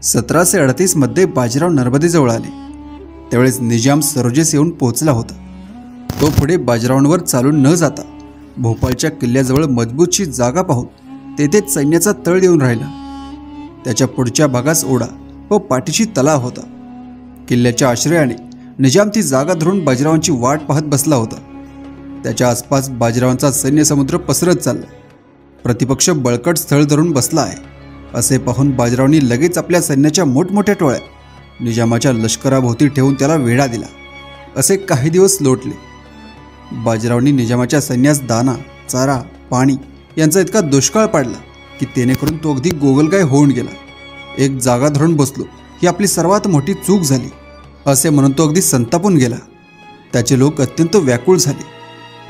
1738 मध्ये बाजीराव नर्मदेजवळ आले त्यावेळेस निजाम सरोजेस येऊन पोहोचला होता। तो पुढे बाजीरावांवर चालून न जाता भोपाळच्या किल्ल्याजवळ मजबूतशी जागा पाहून तेथेच सैन्याचा तळ येऊन राहिला। त्याच्या पुढच्या भागास ओढा व पाठीशी तलाव होता। किल्ल्याच्या आश्रयाने निजाम ती जागा धरून बाजीरावांची वाट पाहत बसला होता। त्याच्या आसपास बाजीरावांचा सैन्य समुद्र पसरत चालला। प्रतिपक्ष बळकट स्थळ धरून बसला आहे असे पाहून बाजीरावांनी लगेच आपल्या सैन्याच्या मोठमोठ्या टोळ्या निजामाच्या लष्कराभोवती ठेवून त्याला वेढा दिला। असे काही दिवस लोटले। बाजीरावांनी निजामाच्या सैन्यास दाना, चारा, पाणी यांचा इतका दुष्काळ पाडला की तेणेकरून तो अगदी गोगलगाय होऊन गेला। एक जागा धरून बसलो ही आपली सर्वात मोठी चूक झाली असे म्हणून तो अगदी संतापून गेला। त्याचे लोक अत्यंत व्याकुळ झाले।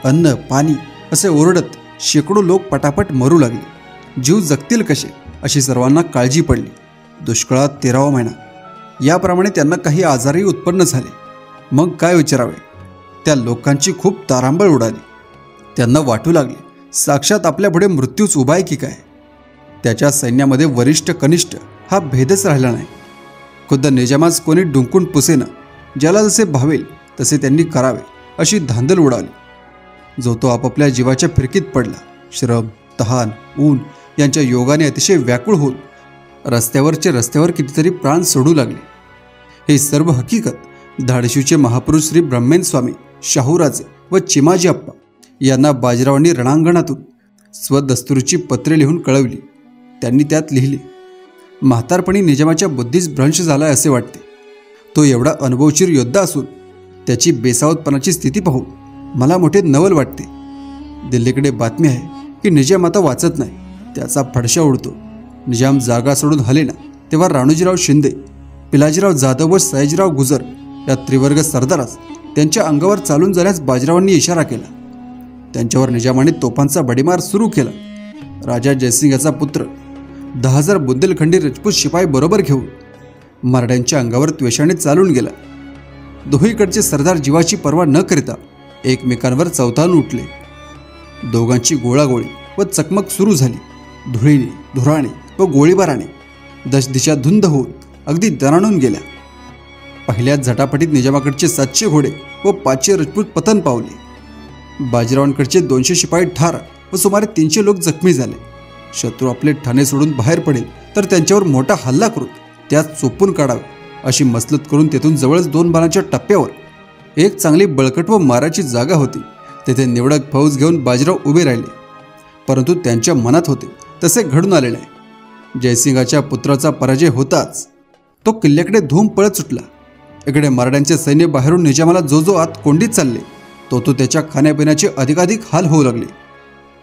अन्न, पाणी असे ओरडत शेकडो लोक पटापट मरू लागले। जीव जगतील कसे अशी सर्वांना काळजी पडली। दुष्काळात 13वा महिना याप्रमाणे त्यांना काही आजारही उत्पन्न झाले। मग काय विचारावे, त्या लोकांची खूप तारांबळ उडाली। त्यांना वाटू लागले साक्षात आपल्यापुढे मृत्यूच उभा आहे की काय। त्याच्या सैन्यामध्ये वरिष्ठ कनिष्ठ हा भेदच राहिला नाही। खुद्द निजामास कोणी डुंकून पुसेना, ज्याला जसे भावेल तसे त्यांनी करावे अशी धांदल उडाली। जो तो आपापल्या जीवाच्या फिरकीत पडला। श्रम, तहान, ऊन यांच्या योगाने अतिशय व्याकुळ होऊन रस्त्यावर कितीतरी प्राण सोडू लागले। हे सर्व हकीकत धाडशीचे महापुरुष श्री ब्रह्मेंद्र स्वामी, शाहूराजे व चिमाजी अप्पा यांना बाजीरावांनी रणांगणातून स्वदस्तुरीची पत्रे लिहून कळवली। त्यांनी त्यात लिहिले, म्हातारपणी निजामाच्या बुद्धीस भ्रंश झालाय असे वाटते। तो एवढा अनुभवशीर योद्धा असून त्याची बेसावतपणाची स्थिती पाहून मला मोठे नवल वाटते। दिल्लीकडे बातमी आहे की निजाम आता वाचत नाही, त्याचा फडशा उडतो। निजाम जागा सोडून हलेना तेव्हा राणूजीराव शिंदे, पिलाजीराव जाधव व सयाजीराव गुजर या त्रिवर्ग सरदारास त्यांच्या अंगावर चालून जाण्यास बाजीरावांनी इशारा केला। त्यांच्यावर निजामाने तोफांचा बडीमार सुरू केला। राजा जयसिंग याचा पुत्र 10,000 बुंदेलखंडी राजपूत शिपाई बरोबर घेऊन मराठ्यांच्या अंगावर त्वेषाने चालून गेला। दोहीकडचे सरदार जीवाची पर्वा न करता एकमेकांवर चौथान उठले। दोघांची गोळागोळी व चकमक सुरू झाली। धुळीने, धुराने व गोळीबाराने दशदिशा धुंद होऊन अगदी दणाणून गेल्या। पहिल्याच झटापटीत निजामाकडचे 700 घोडे व 500 राजपूत पतन पावले। बाजीरावांकडचे 200 शिपाई ठार व सुमारे 300 लोक जखमी झाले। शत्रू आपले ठाणे सोडून बाहेर पडेल तर त्यांच्यावर मोठा हल्ला करून त्यात चोपून काढावे अशी मसलत करून तेथून जवळच 2 बाणाच्या टप्प्यावर एक चांगली बळकट व माराची जागा होती। तेथे निवडक फौज घेऊन बाजीराव उभे राहिले, परंतु त्यांच्या मनात होते तसे घडून आले नाही। जयसिंगाच्या पुत्राचा पराजय होताच तो किल्ल्याकडे धूम पळत सुटला। इकडे मराठ्यांचे सैन्य बाहेरून निजामाला जो आत कोंडीत चालले तो त्याच्या खाण्यापिण्याचे अधिकाधिक हाल होऊ लागले।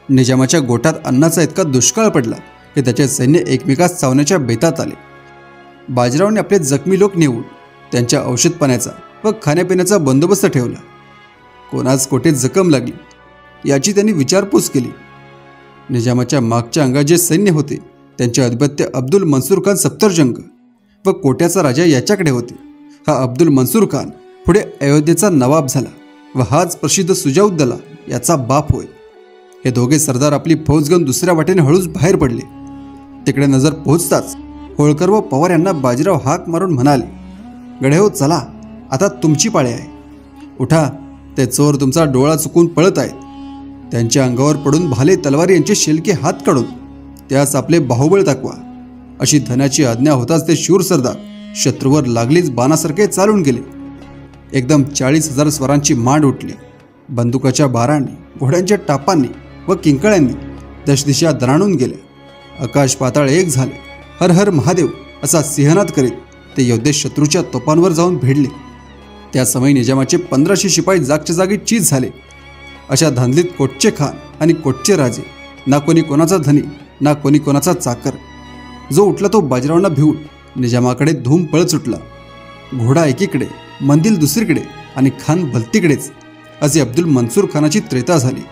निजामाच्या गोठात अन्नाचा इतका दुष्काळ पडला की त्याचे सैन्य एकमेकास चावण्याच्या बेतात आले। बाजीरावांनी आपले जखमी लोक नेऊन त्यांच्या औषधपाण्याचा व खाण्यापिण्याचा बंदोबस्त ठेवला। कोणास कोठे जखम लागली याची त्यांनी विचारपूस केली। निजामाच्या मागच्या अंगात जे सैन्य होते त्यांचे अधिपत्य अब्दुल मंसूर खान सफ्दरजंग व कोट्याचा राजा याच्याकडे होते। हा अब्दुल मंसूर खान पुढे अयोध्येचा नवाब झाला व हाच प्रसिद्ध सुजाउद्दौला याचा बाप होय। हे दोघे सरदार आपली फौज घेऊन दुसऱ्या वाटेने हळूच बाहेर पडले। तिकडे नजर पोहोचताच होळकर व पवार यांना बाजीराव हाक मारून म्हणाले, गढे चला, आता तुमची पाळी आहे। उठा, ते चोर तुमचा डोळा चुकून पळत आहेत। त्यांच्या अंगावर पडून भाले तलवारी यांचे शेलके हात काढून त्यास आपले बाहुबळ दाखवा अशी धनाची आज्ञा होताच ते शूर सरदार शत्रूवर लागलीच बाणासारखे चालून गेले। एकदम 40,000 स्वरांची मांड उठली। बंदुकाच्या बारांनी, घोड्यांच्या टापांनी व किंकाळ्यांनी दशदिशा दणाणून गेल्या। आकाश पाताळ एक झाले। हर हर महादेव असा सिंहनाद करीत ते योद्धे शत्रूच्या तोफांवर जाऊन भिडले। त्या समयी निजामाचे 1500 शिपाई जागच्या जागी चीज झाले। अशा धांदलीत कोटचे खान आणि कोटचे राजे, ना कोणी कोणाचा धनी ना कोणी कोणाचा चाकर। जो उठला तो बाजीरावांना भिवून निजामाकडे धूम पळत सुटला। घोडा एकीकडे, मंदिल दुसरीकडे आणि खान भलतीकडेच असे अब्दुल मंसूर खानाची त्रेता झाली।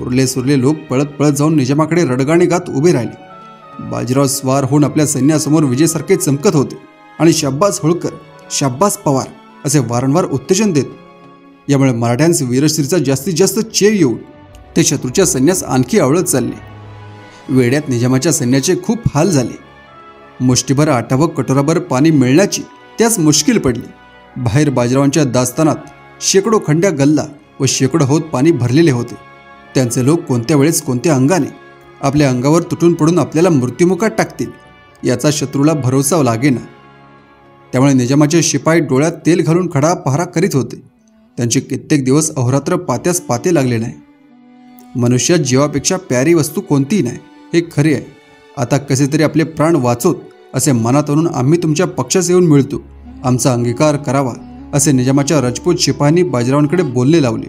उरले सुरले लोक पळत पळत जाऊन निजामाकडे रडगाणी गात उभे राहिले। बाजीराव स्वार होऊन आपल्या सैन्यासमोर विजयासारखे चमकत होते आणि शाब्बास होळकर, शाब्बास पवार असे वारंवार उत्तेजन देत। यामुळे मराठ्यांचे वीरश्रीचा जास्तीत जास्त चेव येऊन ते शत्रूच्या सैन्यास आणखी आवळत चालले। वेड्यात निजामाच्या सैन्याचे खूप हाल झाले। मुष्टीभर आटा व कटोराभर पाणी मिळण्याची त्यास मुश्किल पडली. बाहेर बाजीरावांच्या दास्तानात शेकडो खंड्या गल्ला व शेकडो हौद पाणी भरलेले होते. त्यांचे लोक कोणत्या वेळेस कोणत्या अंगाने आपल्या अंगावर तुटून पडून आपल्याला मृत्युमुखात टाकतील याचा शत्रूला भरोसा लागेना. त्यामुळे निजामाचे शिपाई डोळ्यात तेल घालून खडा पहारा करीत होते. त्यांचे कित्येक दिवस अहोरात्र पात्यास पाते लागले नाही. मनुष्यात जीवापेक्षा प्यारी वस्तू कोणतीही नाही हे खरे आहे. आता कसे तरी आपले प्राण वाचोत असे मनात आणून आम्ही तुमच्या पक्षास येऊन मिळतो, आमचा अंगीकार करावा असे निजामाच्या राजपूत शिपायांनी बाजीरावांकडे बोलणे लावले.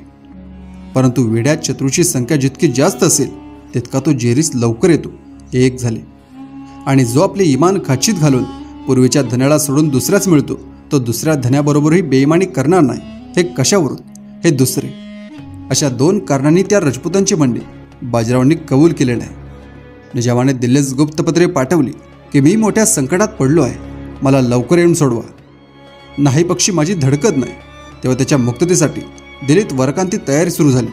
परंतु वेड्यात शत्रूची संख्या जितकी जास्त असेल तितका तो जेरीस लवकर येतो हे एक झाले. आणि जो आपले इमान खाचीत घालून पूर्वीच्या धन्याला सोडून दुसऱ्याच मिळतो तो दुसऱ्या धन्याबरोबरही बेईमानी करणार नाही हे कशावरून हे दुसरे. अशा दोन कारणांनी त्या राजपुतांचे म्हणणे बाजीरावांनी कबूल केले नाही. निजामाने दिल्लीस गुप्तपत्रे पाठवली की मी मोठ्या संकटात पडलो आहे, मला लवकर येऊन सोडवा. नाही पक्षी माझी धडकत नाही. तेव्हा त्याच्या मुक्ततेसाठी दिल्लीत वरकांती तयारी सुरू झाली.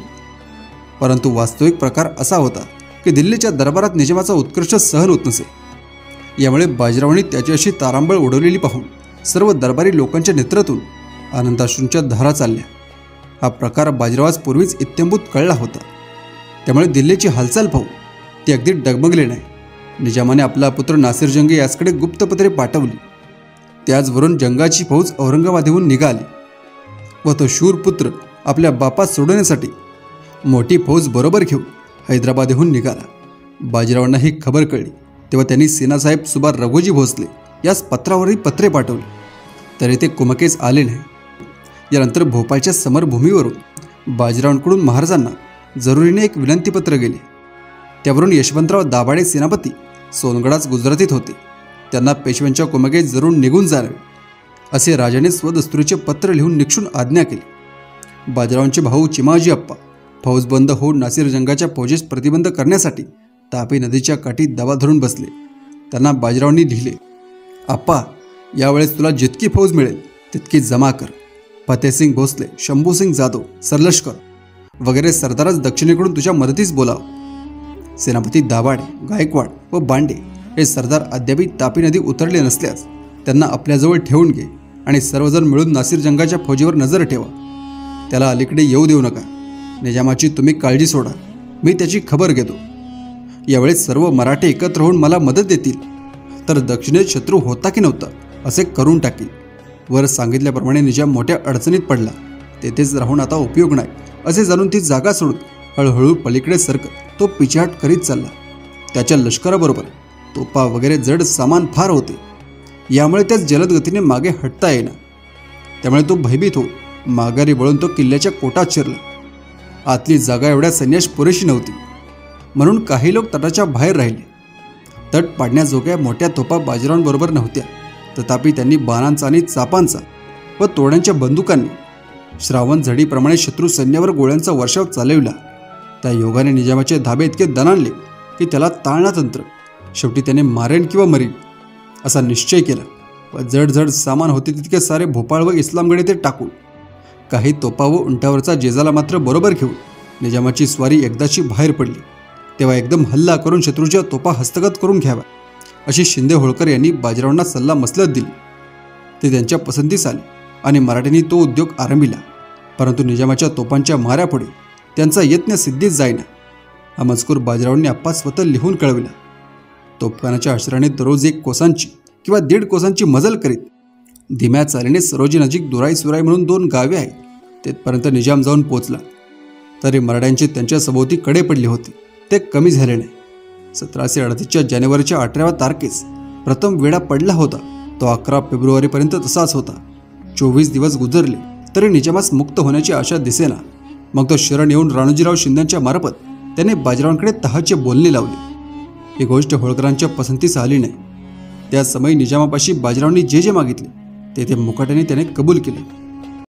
परंतु वास्तविक प्रकार असा होता की दिल्लीच्या दरबारात निजामाचा उत्कर्ष सहन होत नसे. यामुळे बाजीरावांनी त्याची अशी तारांबळ उडवलेली पाहून सर्व दरबारी लोकांच्या नेत्रातून आनंदाश्रूंच्या धारा चालल्या. हा प्रकार बाजीरावास पूर्वीच इत्थंभूत कळला होता. त्यामुळे दिल्लीची हालचाल पाहून ते अगदी डगमगले नाही. निजामाने आपला पुत्र नासिर जंगी याचकडे गुप्तपत्रे पाठवली. त्याचवरून जंगाची फौज औरंगाबादेहून निघाली व तो शूर पुत्र आपल्या बापास सोडवण्यासाठी मोठी फौज बरोबर घेऊन हैदराबादेहून निघाला. बाजीरावांना ही खबर कळली तेव्हा त्यांनी सेनासाहेब सुभा रघोजी भोसले यास पत्रावरही पत्रे पाठवले, तरी ते कुमकेच आले नाही. यानंतर भोपाळच्या समरभूमीवरून बाजीरावांकडून महाराजांना जरुरीने एक विनंतीपत्र गेले. त्यावरून यशवंतराव दाभाडे सेनापती सोनगडाच गुजरातीत होते. त्यांना पेशव्यांच्या कुमकेत जरूर निघून जावे असे राजाने स्वदस्तुरीचे पत्र लिहून निक्षून आज्ञा केली. बाजीरावांचे भाऊ चिमाजी अप्पा फौजबंद होऊन नासिर जंगाच्या फौजेस प्रतिबंध करण्यासाठी तापी नदीच्या काठी दबा धरून बसले. त्यांना बाजीरावांनी लिहिले, आप्पा, यावेळेस तुला जितकी फौज मिळेल तितकी जमा कर. फतेसिंग भोसले, शंभूसिंग जाधव, सरलष्कर वगैरे सरदारच दक्षिणेकडून तुझ्या मदतीस बोलाव. सेनापती दाभाडे, गायकवाड व बांडे हे सरदार अद्यापही तापी नदी उतरले नसल्यास त्यांना आपल्याजवळ ठेवून घे आणि सर्वजण मिळून नासिर जंगाच्या फौजीवर नजर ठेवा. त्याला अलीकडे येऊ देऊ नका. निजामाची तुम्ही काळजी सोडा, मी त्याची खबर घेतो. यावेळेस सर्व मराठे एकत्र होऊन मला मदत देतील तर दक्षिणेत शत्रू होता की नव्हता असे करून टाकील. वर सांगितल्याप्रमाणे निजाम मोठ्या अडचणीत पडला. तेथेच राहून आता उपयोग नाही असे जाणून ती जागा सोडून हळूहळू पलीकडे सरकत तो पिछाट करीत चालला. त्याच्या लष्कराबरोबर तोफा वगैरे जड सामान फार होते. यामुळे त्याच जलद गतीने मागे हटता येईना. त्यामुळे तो भयभीत हो माघारी वळून तो किल्ल्याच्या कोटात शिरला. आतली जागा एवढ्या सैन्यास पुरेशी नव्हती म्हणून काही लोक तटाच्या बाहेर राहिले. तट पाडण्याजोग्या मोठ्या तोफा बाजीरावांबरोबर नव्हत्या. तथापि त्यांनी बाणांचा आणि चापांचा व तोड्यांच्या बंदुकांनी श्रावण झडीप्रमाणे शत्रू सैन्यावर गोळ्यांचा वर्षाव चालविला. त्या योगाने निजामाचे धाबे इतके दणाणले की त्याला ताळणा तंत्र. शेवटी त्याने मारेन किंवा मरीन असा निश्चय केला व जड जड सामान होते तितके सारे भोपाळ व इस्लामगडे ते टाकून काही तोफा व उंटावरचा जेजाला मात्र बरोबर घेऊन निजामाची स्वारी एकदाची बाहेर पडली. तेव्हा एकदम हल्ला करून शत्रूच्या तोफा हस्तगत करून घ्याव्या अशी शिंदे होळकर यांनी बाजीरावांना सल्ला मसलत दिली. ते त्यांच्या पसंतीस आले आणि मराठ्यांनी तो उद्योग आरंभिला. परंतु निजामाच्या तोफांच्या माऱ्यापुढे त्यांचा यत्न सिद्धीच जाईना. हा मजकूर बाजीरावांनी आप्पा स्वतः लिहून कळविला. तोफखानाच्या आश्रयाने दररोज 1 कोसांची किंवा 1.5 कोसांची मजल करीत धीम्या चालीने सरोजी नजीक दुराई सुराई म्हणून 2 गावे आहेत तेथपर्यंत निजाम जाऊन पोचला. तरी मराठ्यांचे त्यांच्या सभोवती कडे पडले होते. ते कमी झाले नाही. 1738च्या जानेवारीच्या 18व्या तारखेस प्रथम वेढा पडला होता तो 11 फेब्रुवारीपर्यंत तसाच होता. 24 दिवस गुजरले तरी निजामास मुक्त होण्याची आशा दिसेना. मग तो शरण येऊन राणोजीराव शिंद्यांच्या मार्फत त्याने बाजीरावांकडे तहाचे बोलणे लावले. ही गोष्ट होळकरांच्या पसंतीस आली नाही. त्या समयी निजामापाशी बाजीरावांनी जे जे मागितले ते मुकाट्याने त्याने कबूल केले.